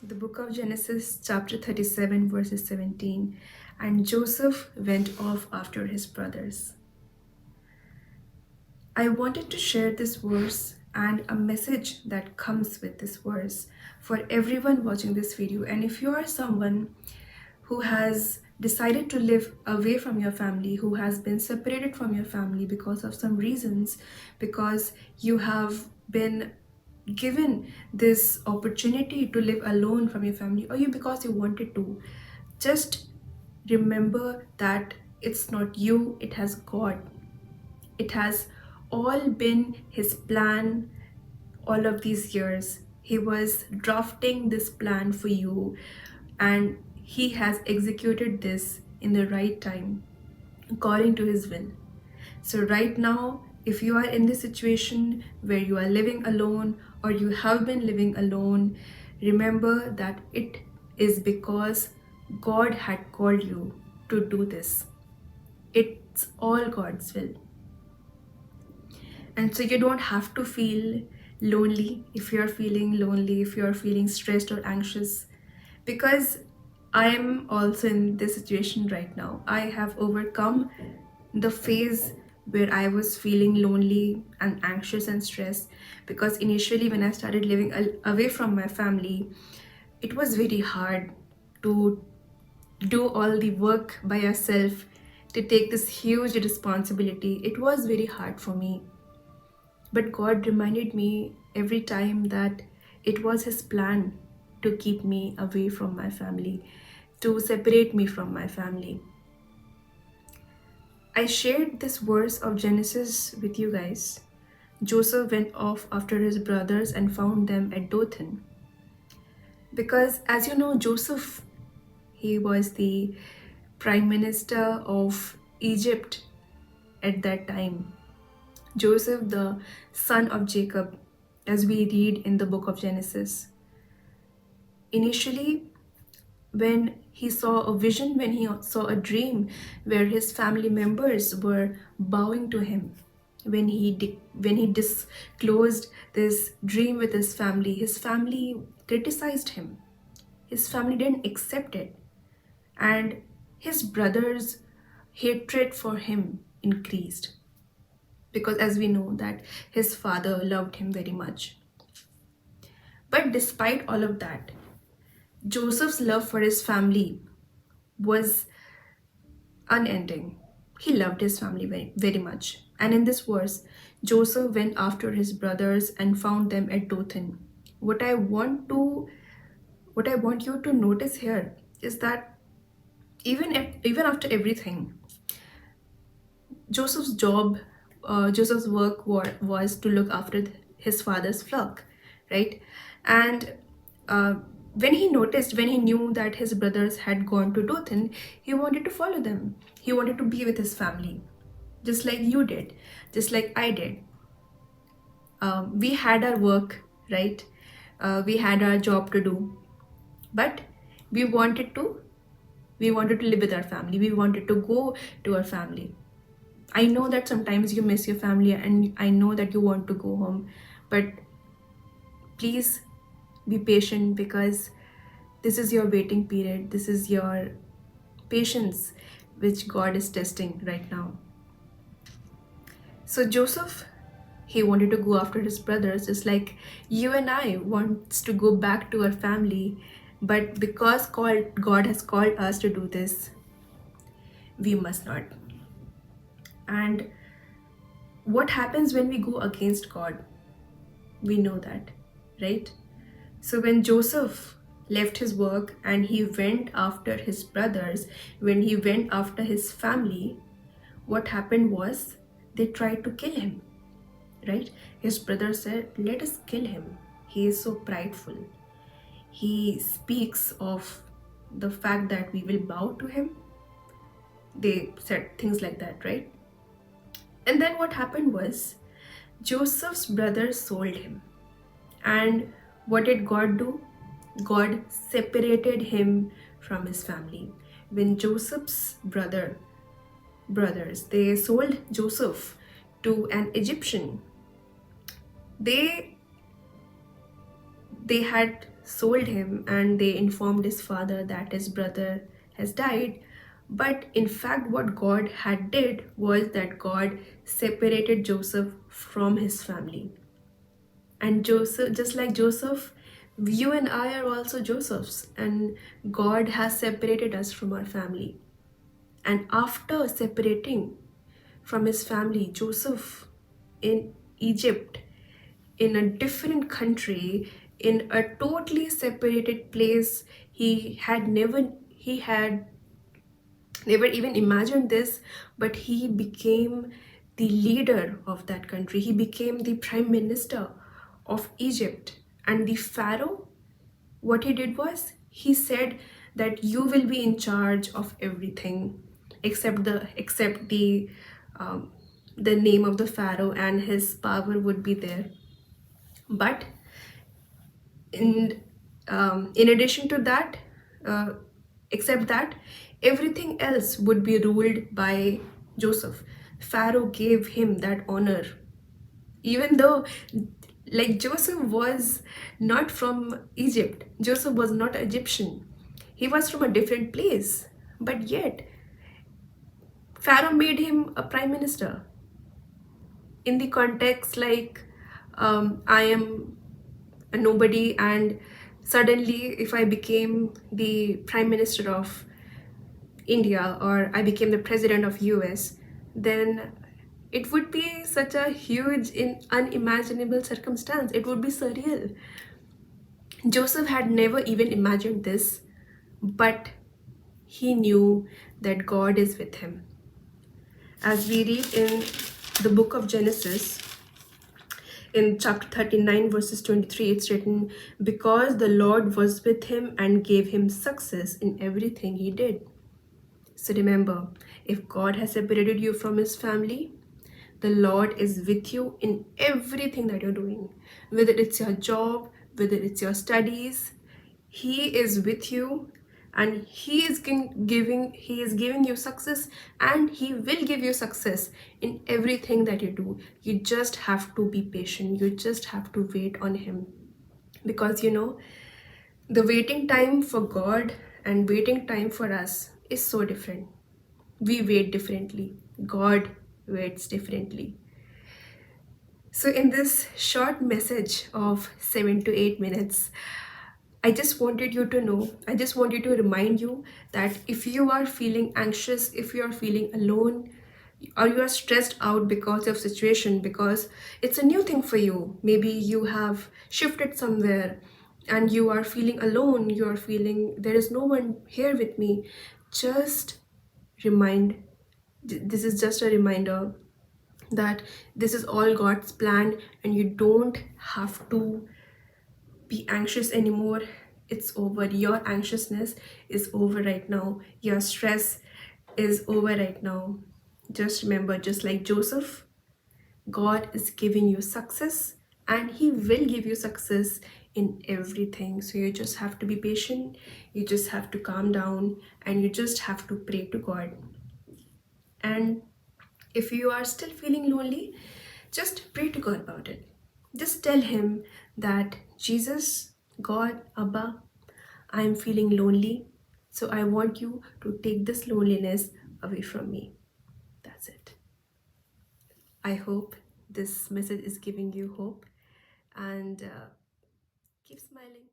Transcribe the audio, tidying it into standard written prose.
The book of Genesis, chapter 37, verses 17. And Joseph went off after his brothers. I wanted to share this verse and a message that comes with this verse for everyone watching this video. And if you are someone who has decided to live away from your family, who has been separated from your family because of some reasons, because you have been given this opportunity to live alone from your family, or you because you wanted to, just remember that it's not you, it has God. It has all been his plan all of these years. He was drafting this plan for you, and he has executed this in the right time according to his will. So right now, if you are in this situation where you are living alone or you have been living alone, remember that it is because God had called you to do this. It's all God's will. And so you don't have to feel lonely if you're feeling lonely, if you're feeling stressed or anxious, because I am also in this situation right now. I have overcome the phase where I was feeling lonely and anxious and stressed, because initially when I started living away from my family, it was very hard to do all the work by yourself, to take this huge responsibility. It was very hard for me. But God reminded me every time that it was his plan to keep me away from my family, to separate me from my family. I shared this verse of Genesis with you guys. Joseph went off after his brothers and found them at Dothan. Because as you know, Joseph, he was the prime minister of Egypt at that time. Joseph, the son of Jacob, as we read in the book of Genesis. Initially, when he saw a vision, when he saw a dream where his family members were bowing to him, when he disclosed this dream with his family criticized him. His family didn't accept it, and his brothers' hatred for him increased, because as we know that his father loved him very much. But despite all of that, Joseph's love for his family was unending. He loved his family very, very much. And in this verse, Joseph went after his brothers and found them at Dothan. What I want you to notice here is that even after everything, Joseph's job, Joseph's work was to look after his father's flock, right? And when he knew that his brothers had gone to Dothan, he wanted to follow them. He wanted to be with his family, just like you did, just like I did. We had our work, right? We had our job to do, but we wanted to live with our family. We wanted to go to our family. I know that sometimes you miss your family, and I know that you want to go home, but please be patient, because this is your waiting period. This is your patience which God is testing right now. So Joseph, he wanted to go after his brothers, just like you and I wants to go back to our family, but because God has called us to do this, we must not. And what happens when we go against God? We know that, right? So when Joseph left his work and he went after his brothers, when he went after his family, what happened was they tried to kill him, right? His brother said, "Let us kill him. He is so prideful. He speaks of the fact that we will bow to him." They said things like that, right? And then what happened was Joseph's brothers sold him. And what did God do? God separated him from his family. When Joseph's brothers, they sold Joseph to an Egyptian, they had sold him and they informed his father that his brother has died. But in fact, what God had did was that God separated Joseph from his family. And Joseph, just like Joseph, you and I are also Josephs, and God has separated us from our family. And after separating from his family, Joseph in Egypt, in a different country, in a totally separated place, he had never even imagined this, but he became the leader of that country. He became the prime minister of Egypt. And the Pharaoh, what he did was he said that you will be in charge of everything except the name of the Pharaoh, and his power would be there. But in addition to that, uh, except that, everything else would be ruled by Joseph. Pharaoh gave him that honor, even though, like, Joseph was not from Egypt. Joseph was not Egyptian. He was from a different place, but yet Pharaoh made him a prime minister in the context like, I am a nobody, and suddenly if I became the prime minister of India, or I became the president of US, then it would be such a huge unimaginable circumstance. It would be surreal. Joseph had never even imagined this, but he knew that God is with him. As we read in the book of Genesis, in chapter 39, verses 23, it's written, because the Lord was with him and gave him success in everything he did. So remember, if God has separated you from his family, the Lord is with you in everything that you're doing. Whether it's your job, whether it's your studies, he is with you, and he is giving you success, and he will give you success in everything that you do. You just have to be patient. You just have to wait on him. Because the waiting time for God and waiting time for us is so different. We wait differently. God waits differently. So, in this short message of 7 to 8 minutes, I just wanted you to know, I just wanted to remind you that if you are feeling anxious, if you are feeling alone, or you are stressed out because of situation, because it's a new thing for you, maybe you have shifted somewhere and you are feeling alone, you are feeling there is no one here with me, just remind, this is just a reminder that this is all God's plan, and you don't have to be anxious anymore. It's over. Your anxiousness is over right now. Your stress is over right now. Just remember, just like Joseph, God is giving you success, and he will give you success in everything. So you just have to be patient, you just have to calm down, and you just have to pray to God. And if you are still feeling lonely, just pray to God about it. Just tell him that, Jesus, God, Abba, I am feeling lonely. So I want you to take this loneliness away from me. That's it. I hope this message is giving you hope, and keep smiling.